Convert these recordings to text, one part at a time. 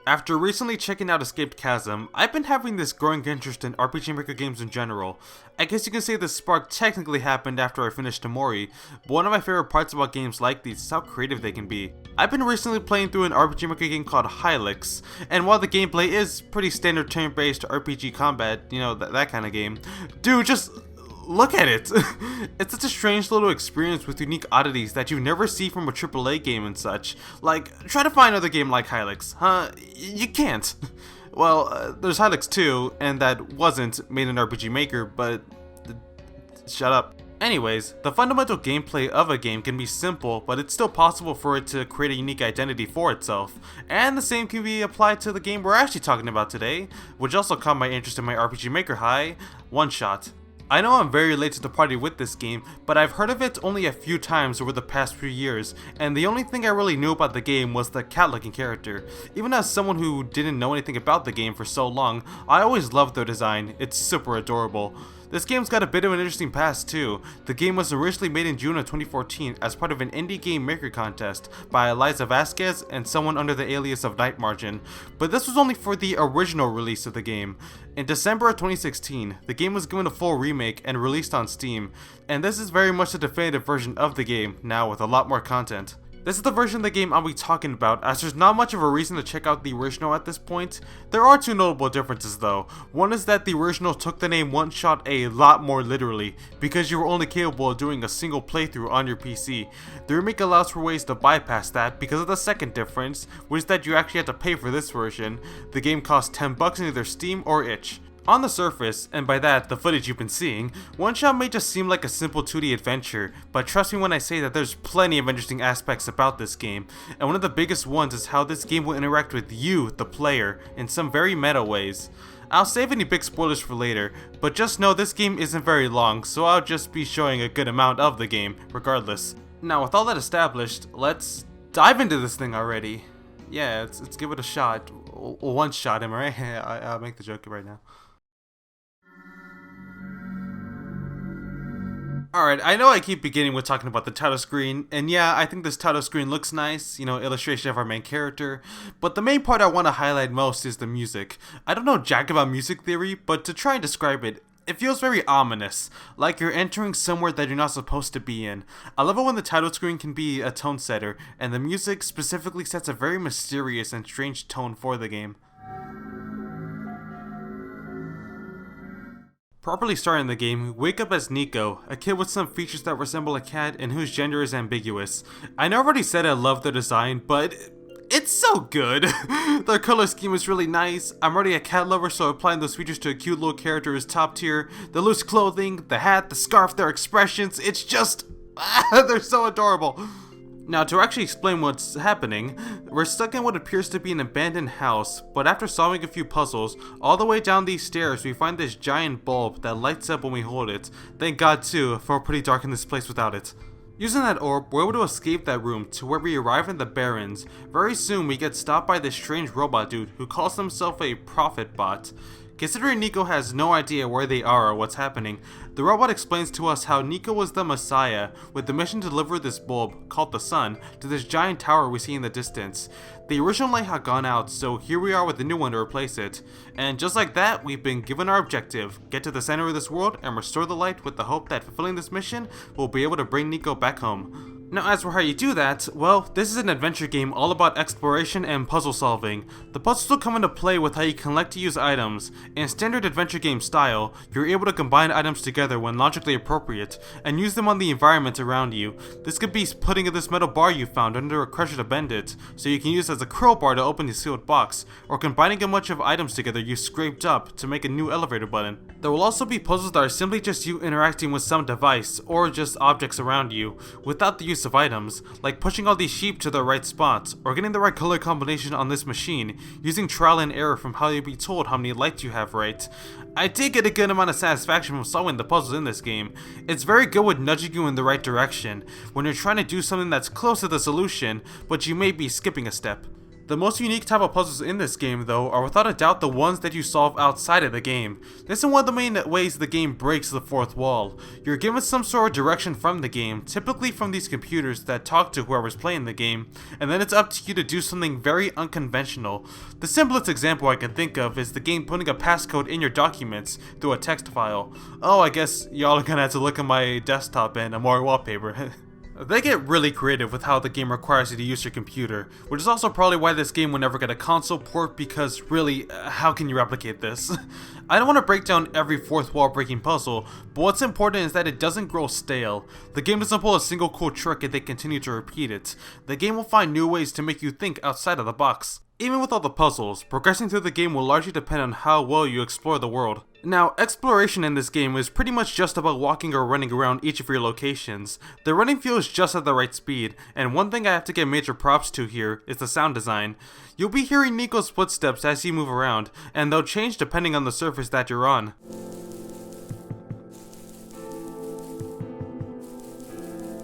After recently checking out Escaped Chasm, I've been having this growing interest in RPG Maker games in general. I guess you can say this spark technically happened after I finished Tamori, but one of my favorite parts about games like these is how creative they can be. I've been recently playing through an RPG Maker game called Hylix, and while the gameplay is pretty standard turn-based RPG combat, you know, that kind of game, dude, just look at it! It's such a strange little experience with unique oddities that you never see from a AAA game and such. Like, try to find another game like Hylix, huh? You can't. Well, there's Hylix 2, and that wasn't made in RPG Maker, but shut up. Anyways, the fundamental gameplay of a game can be simple, but it's still possible for it to create a unique identity for itself. And the same can be applied to the game we're actually talking about today, which also caught my interest in my RPG Maker high, OneShot. I know I'm very late to the party with this game, but I've heard of it only a few times over the past few years, and the only thing I really knew about the game was the cat-looking character. Even as someone who didn't know anything about the game for so long, I always loved their design. It's super adorable. This game's got a bit of an interesting past too. The game was originally made in June of 2014 as part of an indie game maker contest by Eliza Vasquez and someone under the alias of Night Margin, but this was only for the original release of the game. In December of 2016, the game was given a full remake and released on Steam, and this is very much the definitive version of the game, now with a lot more content. This is the version of the game I'll be talking about, as there's not much of a reason to check out the original at this point. There are two notable differences though. One is that the original took the name OneShot a lot more literally, because you were only capable of doing a single playthrough on your PC. The remake allows for ways to bypass that because of the second difference, which is that you actually have to pay for this version. The game costs $10 in either Steam or itch. On the surface, and by that, the footage you've been seeing, OneShot may just seem like a simple 2D adventure, but trust me when I say that there's plenty of interesting aspects about this game, and one of the biggest ones is how this game will interact with you, the player, in some very meta ways. I'll save any big spoilers for later, but just know this game isn't very long, so I'll just be showing a good amount of the game, regardless. Now with all that established, let's dive into this thing already. Yeah, let's give it a shot. One shot, am I right? I'll make the joke right now. Alright, I know I keep beginning with talking about the title screen, and yeah, I think this title screen looks nice, you know, illustration of our main character, but the main part I want to highlight most is the music. I don't know jack about music theory, but to try and describe it, it feels very ominous, like you're entering somewhere that you're not supposed to be in. I love it when the title screen can be a tone setter, and the music specifically sets a very mysterious and strange tone for the game. Properly starting the game, we wake up as Nico, a kid with some features that resemble a cat and whose gender is ambiguous. I know I already said I love the design, but it's so good. Their color scheme is really nice. I'm already a cat lover, so applying those features to a cute little character is top tier. The loose clothing, the hat, the scarf, their expressions, it's just they're so adorable. Now, to actually explain what's happening, we're stuck in what appears to be an abandoned house, but after solving a few puzzles, all the way down these stairs we find this giant bulb that lights up when we hold it. Thank God too, for we're pretty dark in this place without it. Using that orb, we're able to escape that room to where we arrive in the Barrens. Very soon we get stopped by this strange robot dude who calls himself a prophet bot. Considering Nico has no idea where they are or what's happening, the robot explains to us how Nico was the Messiah with the mission to deliver this bulb, called the Sun, to this giant tower we see in the distance. The original light had gone out, so here we are with the new one to replace it. And just like that, we've been given our objective: get to the center of this world and restore the light with the hope that fulfilling this mission will be able to bring Nico back home. Now as for how you do that, well, this is an adventure game all about exploration and puzzle solving. The puzzles will come into play with how you can elect to use items. In standard adventure game style, you're able to combine items together when logically appropriate, and use them on the environment around you. This could be putting this metal bar you found under a crusher to bend it, so you can use it as a crowbar to open the sealed box, or combining a bunch of items together you scraped up to make a new elevator button. There will also be puzzles that are simply just you interacting with some device, or just objects around you, without the use of items, like pushing all these sheep to the right spots, or getting the right color combination on this machine, using trial and error from how you'll be told how many lights you have right. I did get a good amount of satisfaction from solving the puzzles in this game. It's very good with nudging you in the right direction, when you're trying to do something that's close to the solution, but you may be skipping a step. The most unique type of puzzles in this game, though, are without a doubt the ones that you solve outside of the game. This is one of the main ways the game breaks the fourth wall. You're given some sort of direction from the game, typically from these computers that talk to whoever's playing the game, and then it's up to you to do something very unconventional. The simplest example I can think of is the game putting a passcode in your documents through a text file. Oh, I guess y'all are gonna have to look at my desktop and a more wallpaper. They get really creative with how the game requires you to use your computer, which is also probably why this game will never get a console port, because really, how can you replicate this? I don't want to break down every fourth wall breaking puzzle, but what's important is that it doesn't grow stale. The game doesn't pull a single cool trick and they continue to repeat it. The game will find new ways to make you think outside of the box. Even with all the puzzles, progressing through the game will largely depend on how well you explore the world. Now, exploration in this game is pretty much just about walking or running around each of your locations. The running feels just at the right speed, and one thing I have to give major props to here is the sound design. You'll be hearing Nico's footsteps as you move around, and they'll change depending on the surface that you're on.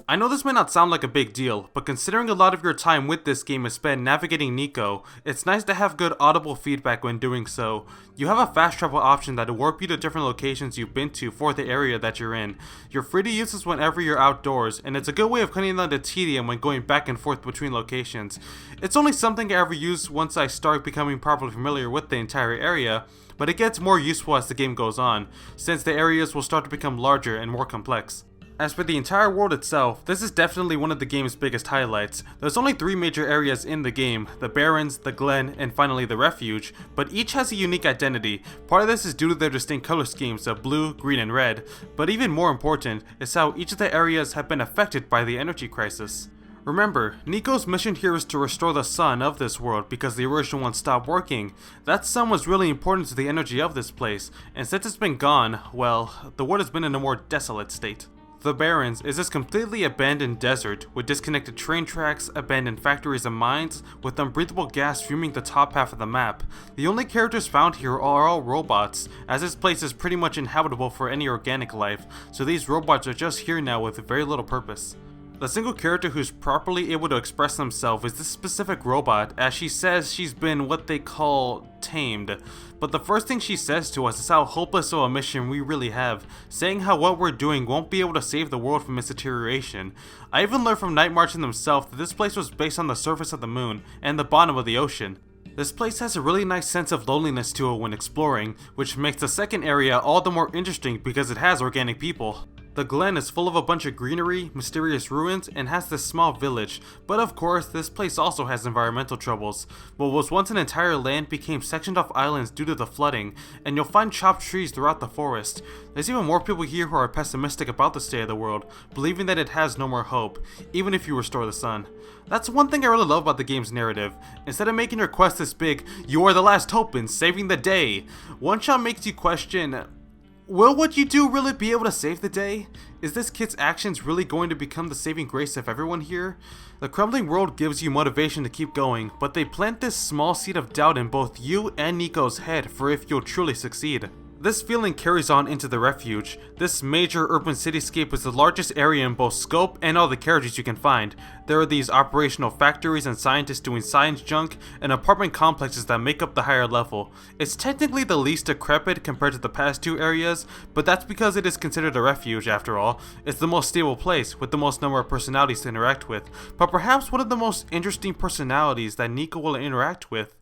I know this may not sound like a big deal, but considering a lot of your time with this game is spent navigating Nico, it's nice to have good audible feedback when doing so. You have a fast travel option that will warp you to different locations you've been to for the area that you're in. You're free to use this whenever you're outdoors, and it's a good way of cutting down the tedium when going back and forth between locations. It's only something I ever use once I start becoming properly familiar with the entire area, but it gets more useful as the game goes on, since the areas will start to become larger and more complex. As for the entire world itself, this is definitely one of the game's biggest highlights. There's only 3 major areas in the game, the Barrens, the Glen, and finally the Refuge, but each has a unique identity. Part of this is due to their distinct color schemes of blue, green, and red, but even more important is how each of the areas have been affected by the energy crisis. Remember, Nico's mission here is to restore the sun of this world because the original one stopped working. That sun was really important to the energy of this place, and since it's been gone, well, the world has been in a more desolate state. The Barrens is this completely abandoned desert with disconnected train tracks, abandoned factories and mines, with unbreathable gas fuming the top half of the map. The only characters found here are all robots, as this place is pretty much inhabitable for any organic life, so these robots are just here now with very little purpose. The single character who's properly able to express themselves is this specific robot, as she says she's been what they call tamed. But the first thing she says to us is how hopeless of a mission we really have, saying how what we're doing won't be able to save the world from its deterioration. I even learned from Night Marching themselves that this place was based on the surface of the moon and the bottom of the ocean. This place has a really nice sense of loneliness to it when exploring, which makes the second area all the more interesting because it has organic people. The Glen is full of a bunch of greenery, mysterious ruins, and has this small village, but of course, this place also has environmental troubles. What was once an entire land became sectioned off islands due to the flooding, and you'll find chopped trees throughout the forest. There's even more people here who are pessimistic about the state of the world, believing that it has no more hope, even if you restore the sun. That's one thing I really love about the game's narrative. Instead of making your quest this big, you are the last hope in saving the day, OneShot makes you question, will what you do really be able to save the day? Is this kid's actions really going to become the saving grace of everyone here? The crumbling world gives you motivation to keep going, but they plant this small seed of doubt in both you and Nico's head for if you'll truly succeed. This feeling carries on into the Refuge. This major urban cityscape is the largest area in both scope and all the characters you can find. There are these operational factories and scientists doing science junk, and apartment complexes that make up the higher level. It's technically the least decrepit compared to the past 2 areas, but that's because it is considered a refuge after all. It's the most stable place, with the most number of personalities to interact with, but perhaps one of the most interesting personalities that Nico will interact with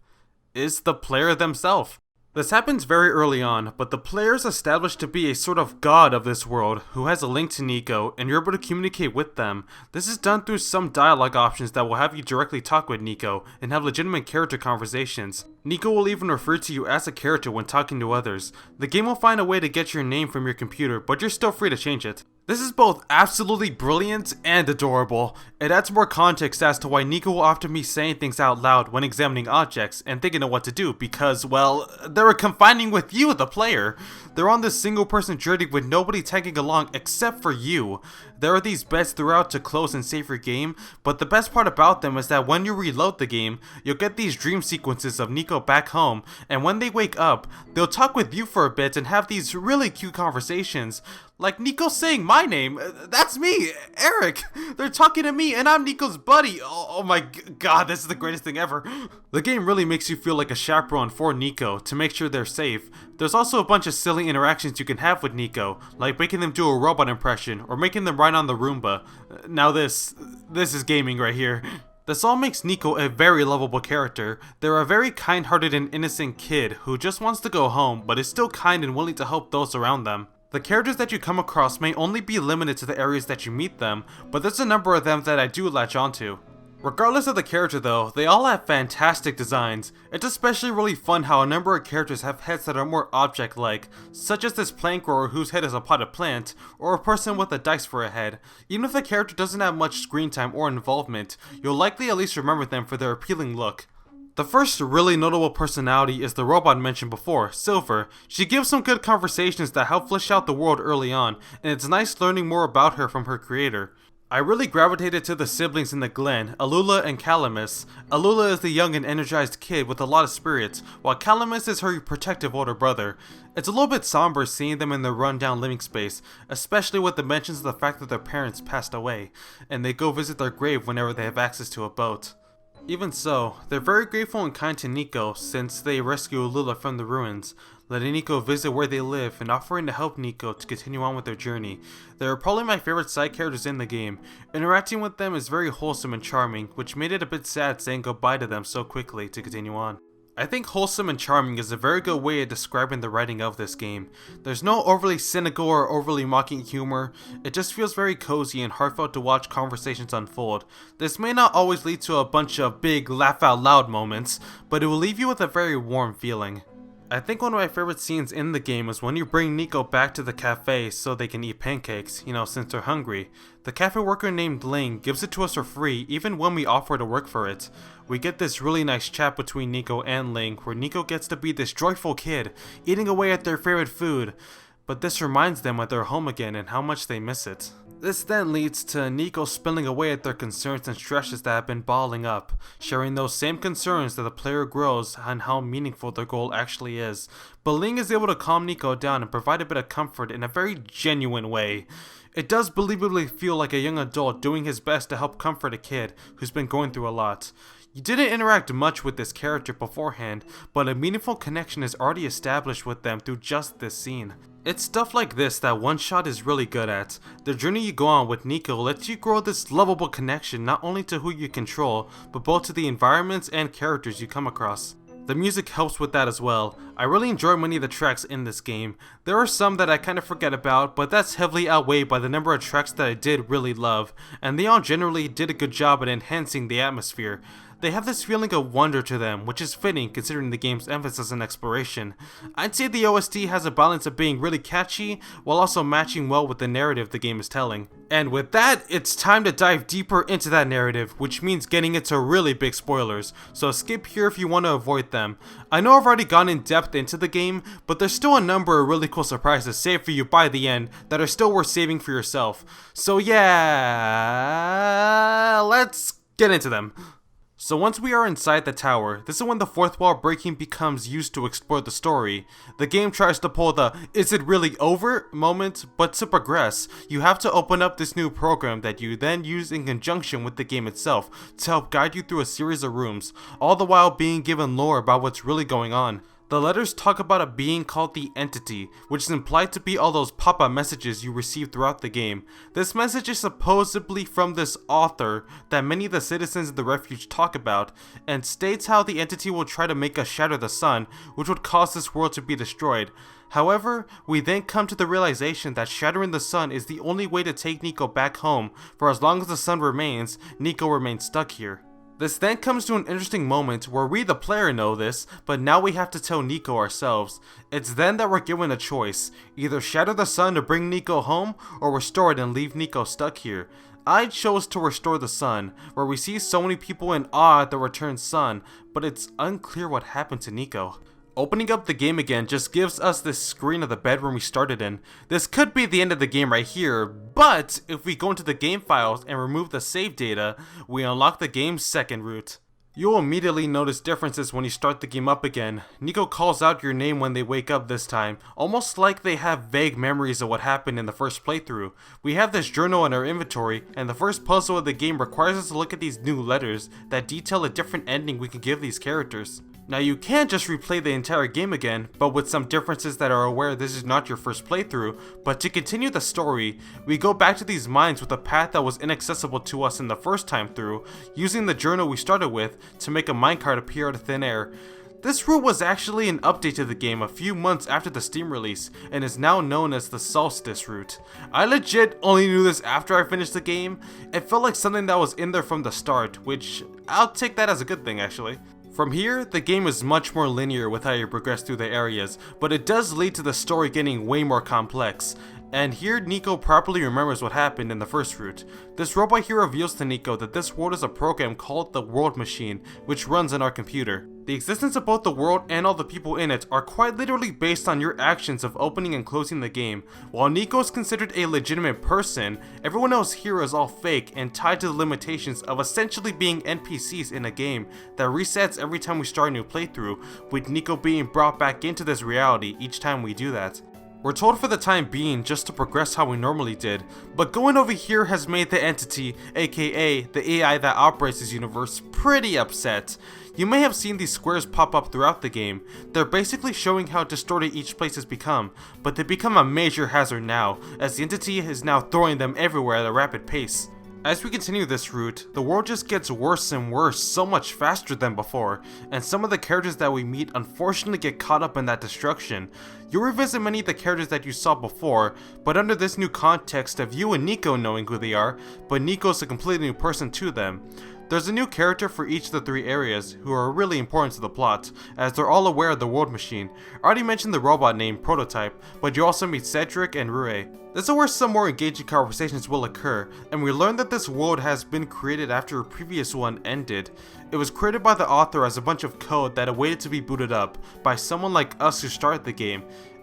is the player themselves. This happens very early on, but the player is established to be a sort of god of this world who has a link to Nico, and you're able to communicate with them. This is done through some dialogue options that will have you directly talk with Nico and have legitimate character conversations. Nico will even refer to you as a character when talking to others. The game will find a way to get your name from your computer, but you're still free to change it. This is both absolutely brilliant and adorable. It adds more context as to why Nico will often be saying things out loud when examining objects and thinking of what to do because, well, they're confining with you, the player. They're on this single person journey with nobody tagging along except for you. There are these beds throughout to close and save your game, but the best part about them is that when you reload the game, you'll get these dream sequences of Nico back home, and when they wake up, they'll talk with you for a bit and have these really cute conversations. Like Nico's saying my name. That's me, Eric. They're talking to me and I'm Nico's buddy. Oh my god, this is the greatest thing ever. The game really makes you feel like a chaperone for Nico to make sure they're safe. There's also a bunch of silly interactions you can have with Nico, like making them do a robot impression or making them ride on the Roomba. Now this is gaming right here. This all makes Nico a very lovable character. They're a very kind-hearted and innocent kid who just wants to go home but is still kind and willing to help those around them. The characters that you come across may only be limited to the areas that you meet them, but there's a number of them that I do latch onto. Regardless of the character though, they all have fantastic designs. It's especially really fun how a number of characters have heads that are more object-like, such as this plant grower whose head is a potted plant, or a person with a dice for a head. Even if the character doesn't have much screen time or involvement, you'll likely at least remember them for their appealing look. The first really notable personality is the robot mentioned before, Silver. She gives some good conversations that help flesh out the world early on, and it's nice learning more about her from her creator. I really gravitated to the siblings in the Glen, Alula and Calamus. Alula is the young and energized kid with a lot of spirits, while Calamus is her protective older brother. It's a little bit somber seeing them in their run-down living space, especially with the mentions of the fact that their parents passed away, and they go visit their grave whenever they have access to a boat. Even so, they're very grateful and kind to Nico since they rescue Alula from the ruins, letting Nico visit where they live and offering to help Nico to continue on with their journey. They are probably my favorite side characters in the game. Interacting with them is very wholesome and charming, which made it a bit sad saying goodbye to them so quickly to continue on. I think wholesome and charming is a very good way of describing the writing of this game. There's no overly cynical or overly mocking humor, it just feels very cozy and heartfelt to watch conversations unfold. This may not always lead to a bunch of big laugh out loud moments, but it will leave you with a very warm feeling. I think one of my favorite scenes in the game is when you bring Nico back to the cafe so they can eat pancakes, since they're hungry. The cafe worker named Ling gives it to us for free even when we offer to work for it. We get this really nice chat between Nico and Ling where Nico gets to be this joyful kid, eating away at their favorite food. But this reminds them that they're home again and how much they miss it. This then leads to Nico spilling away at their concerns and stresses that have been bottling up, sharing those same concerns that the player grows and how meaningful their goal actually is. But Ling is able to calm Nico down and provide a bit of comfort in a very genuine way. It does believably feel like a young adult doing his best to help comfort a kid who's been going through a lot. You didn't interact much with this character beforehand, but a meaningful connection is already established with them through just this scene. It's stuff like this that OneShot is really good at. The journey you go on with Nico lets you grow this lovable connection not only to who you control, but both to the environments and characters you come across. The music helps with that as well. I really enjoy many of the tracks in this game. There are some that I kind of forget about, but that's heavily outweighed by the number of tracks that I did really love, and they all generally did a good job at enhancing the atmosphere. They have this feeling of wonder to them, which is fitting considering the game's emphasis on exploration. I'd say the OST has a balance of being really catchy, while also matching well with the narrative the game is telling. And with that, it's time to dive deeper into that narrative, which means getting into really big spoilers, so skip here if you want to avoid them. I know I've already gone in depth into the game, but there's still a number of really cool surprises saved for you by the end that are still worth saving for yourself. So yeah, let's get into them. So once we are inside the tower, this is when the fourth wall breaking becomes used to explore the story. The game tries to pull the "is it really over" moment, but to progress, you have to open up this new program that you then use in conjunction with the game itself to help guide you through a series of rooms, all the while being given lore about what's really going on. The letters talk about a being called the Entity, which is implied to be all those pop-up messages you receive throughout the game. This message is supposedly from this author that many of the citizens of the refuge talk about, and states how the Entity will try to make us shatter the sun, which would cause this world to be destroyed. However, we then come to the realization that shattering the sun is the only way to take Nico back home, for as long as the sun remains, Nico remains stuck here. This then comes to an interesting moment where we the player know this, but now we have to tell Nico ourselves. It's then that we're given a choice, either shatter the sun to bring Nico home, or restore it and leave Nico stuck here. I chose to restore the sun, where we see so many people in awe at the returned sun, but it's unclear what happened to Nico. Opening up the game again just gives us this screen of the bedroom we started in. This could be the end of the game right here, but if we go into the game files and remove the save data, we unlock the game's second route. You'll immediately notice differences when you start the game up again. Nico calls out your name when they wake up this time, almost like they have vague memories of what happened in the first playthrough. We have this journal in our inventory, and the first puzzle of the game requires us to look at these new letters that detail a different ending we can give these characters. Now you can just replay the entire game again, but with some differences that are aware this is not your first playthrough, but to continue the story, we go back to these mines with a path that was inaccessible to us in the first time through, using the journal we started with to make a minecart appear out of thin air. This route was actually an update to the game a few months after the Steam release, and is now known as the Solstice route. I legit only knew this after I finished the game. It felt like something that was in there from the start, which I'll take that as a good thing actually. From here, the game is much more linear with how you progress through the areas, but it does lead to the story getting way more complex. And here, Nico properly remembers what happened in the first route. This robot here reveals to Nico that this world is a program called the World Machine, which runs on our computer. The existence of both the world and all the people in it are quite literally based on your actions of opening and closing the game. While Nico is considered a legitimate person, everyone else here is all fake and tied to the limitations of essentially being NPCs in a game that resets every time we start a new playthrough, with Nico being brought back into this reality each time we do that. We're told for the time being just to progress how we normally did, but going over here has made the entity, aka the AI that operates this universe, pretty upset. You may have seen these squares pop up throughout the game. They're basically showing how distorted each place has become, but they become a major hazard now, as the entity is now throwing them everywhere at a rapid pace. As we continue this route, the world just gets worse and worse so much faster than before, and some of the characters that we meet unfortunately get caught up in that destruction. You'll revisit many of the characters that you saw before, but under this new context of you and Nico knowing who they are, but Nico's a completely new person to them. There's a new character for each of the three areas, who are really important to the plot, as they're all aware of the World Machine. I already mentioned the robot named Prototype, but you also meet Cedric and Rue. This is where some more engaging conversations will occur, and we learn that this world has been created after a previous one ended. It was created by the author as a bunch of code that awaited to be booted up by someone like us who started the game.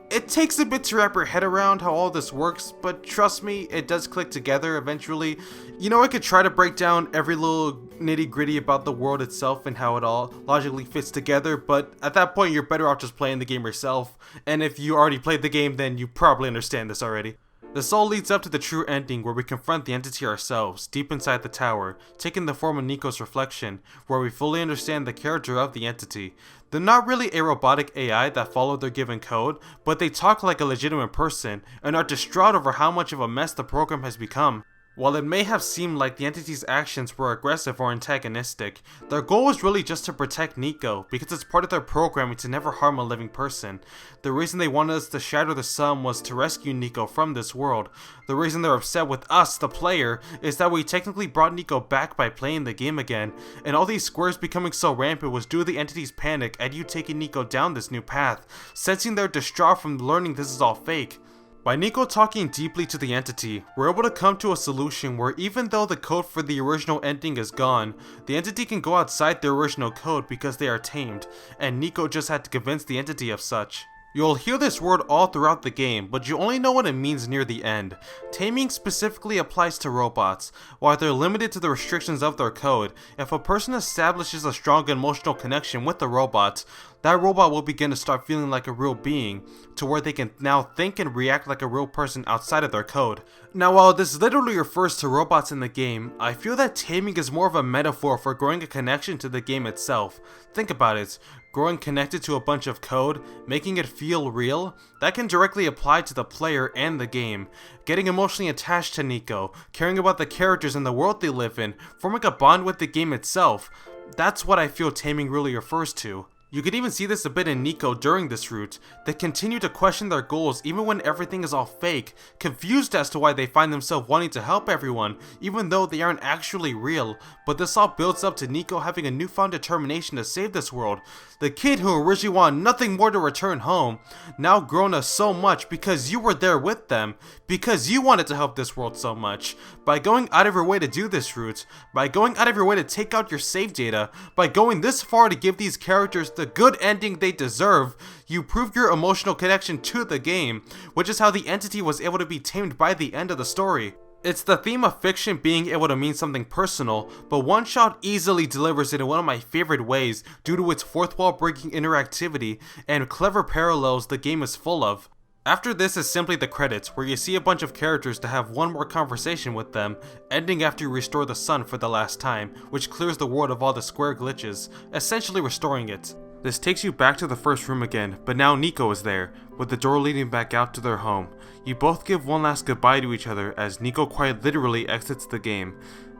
It takes a bit to wrap your head around how all this works, but trust me, it does click together eventually. You know, I could try to break down every little nitty gritty about the world itself and how it all logically fits together, but at that point you're better off just playing the game yourself, and if you already played the game then you probably understand this already. This all leads up to the true ending where we confront the entity ourselves, deep inside the tower, taking the form of Nico's reflection, where we fully understand the character of the entity. They're not really a robotic AI that follow their given code, but they talk like a legitimate person, and are distraught over how much of a mess the program has become. While it may have seemed like the entity's actions were aggressive or antagonistic, their goal was really just to protect Nico, because it's part of their programming to never harm a living person. The reason they wanted us to shatter the sun was to rescue Nico from this world. The reason they're upset with us, the player, is that we technically brought Nico back by playing the game again, and all these squares becoming so rampant was due to the entity's panic at you taking Nico down this new path, sensing their distraught from learning this is all fake. By Nico talking deeply to the entity, we're able to come to a solution where even though the code for the original ending is gone, the entity can go outside the original code because they are tamed, and Nico just had to convince the entity of such. You'll hear this word all throughout the game, but you only know what it means near the end. Taming specifically applies to robots. While they're limited to the restrictions of their code, if a person establishes a strong emotional connection with the robot, that robot will begin to start feeling like a real being, to where they can now think and react like a real person outside of their code. Now while this literally refers to robots in the game, I feel that taming is more of a metaphor for growing a connection to the game itself. Think about it. Growing connected to a bunch of code, making it feel real, that can directly apply to the player and the game. Getting emotionally attached to Nico, caring about the characters and the world they live in, forming a bond with the game itself, that's what I feel taming really refers to. You could even see this a bit in Nico during this route. They continue to question their goals even when everything is all fake, confused as to why they find themselves wanting to help everyone, even though they aren't actually real. But this all builds up to Nico having a newfound determination to save this world. The kid who originally wanted nothing more to return home, now grown us so much because you were there with them, because you wanted to help this world so much. By going out of your way to do this route, by going out of your way to take out your save data, by going this far to give these characters the good ending they deserve, you prove your emotional connection to the game, which is how the entity was able to be tamed by the end of the story. It's the theme of fiction being able to mean something personal, but OneShot easily delivers it in one of my favorite ways due to its fourth wall breaking interactivity and clever parallels the game is full of. After this is simply the credits, where you see a bunch of characters to have one more conversation with them, ending after you restore the sun for the last time, which clears the world of all the square glitches, essentially restoring it. This takes you back to the first room again, but now Nico is there, with the door leading back out to their home. You both give one last goodbye to each other as Nico quite literally exits the game,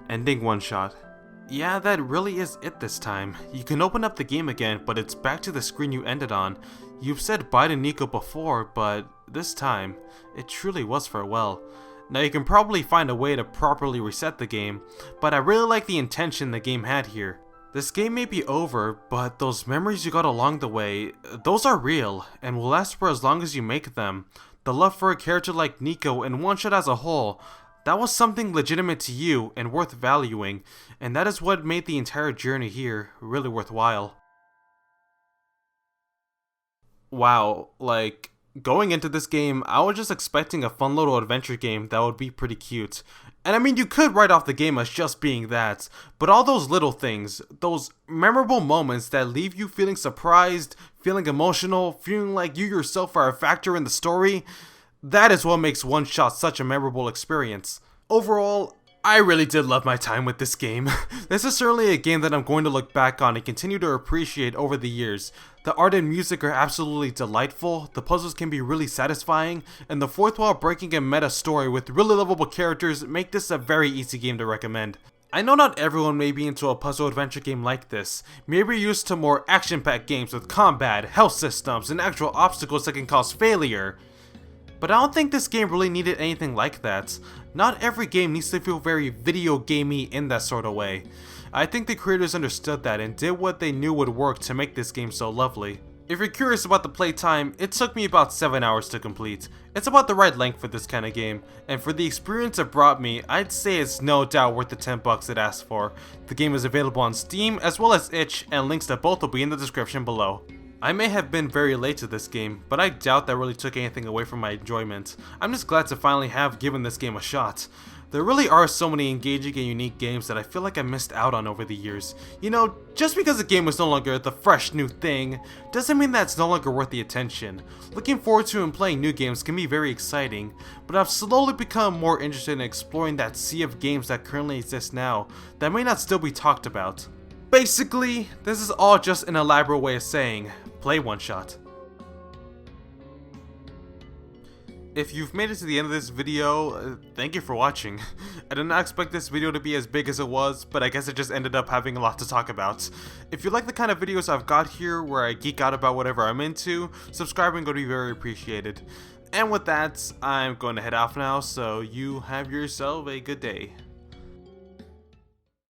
ending OneShot. Yeah, that really is it this time. You can open up the game again, but it's back to the screen you ended on. You've said bye to Nico before, but this time, it truly was farewell. Now you can probably find a way to properly reset the game, but I really like the intention the game had here. This game may be over, but those memories you got along the way, those are real, and will last for as long as you make them. The love for a character like Nico and OneShot as a whole, that was something legitimate to you and worth valuing, and that is what made the entire journey here really worthwhile. Wow, like, going into this game, I was just expecting a fun little adventure game that would be pretty cute. And I mean, you could write off the game as just being that, but all those little things, those memorable moments that leave you feeling surprised, feeling emotional, feeling like you yourself are a factor in the story, that is what makes OneShot such a memorable experience. Overall, I really did love my time with this game. This is certainly a game that I'm going to look back on and continue to appreciate over the years. The art and music are absolutely delightful, the puzzles can be really satisfying, and the fourth wall breaking and meta story with really lovable characters make this a very easy game to recommend. I know not everyone may be into a puzzle adventure game like this. Maybe you're used to more action-packed games with combat, health systems, and actual obstacles that can cause failure. But I don't think this game really needed anything like that. Not every game needs to feel very video gamey in that sort of way. I think the creators understood that and did what they knew would work to make this game so lovely. If you're curious about the playtime, it took me about 7 hours to complete. It's about the right length for this kind of game, and for the experience it brought me, I'd say it's no doubt worth the $10 it asked for. The game is available on Steam as well as itch, and links to both will be in the description below. I may have been very late to this game, but I doubt that really took anything away from my enjoyment. I'm just glad to finally have given this game a shot. There really are so many engaging and unique games that I feel like I missed out on over the years. You know, just because a game is no longer the fresh new thing, doesn't mean that it's no longer worth the attention. Looking forward to and playing new games can be very exciting, but I've slowly become more interested in exploring that sea of games that currently exist now, that may not still be talked about. Basically, this is all just an elaborate way of saying, play OneShot. If you've made it to the end of this video, thank you for watching. I did not expect this video to be as big as it was, but I guess it just ended up having a lot to talk about. If you like the kind of videos I've got here where I geek out about whatever I'm into, subscribing would be very appreciated. And with that, I'm going to head off now, so you have yourself a good day.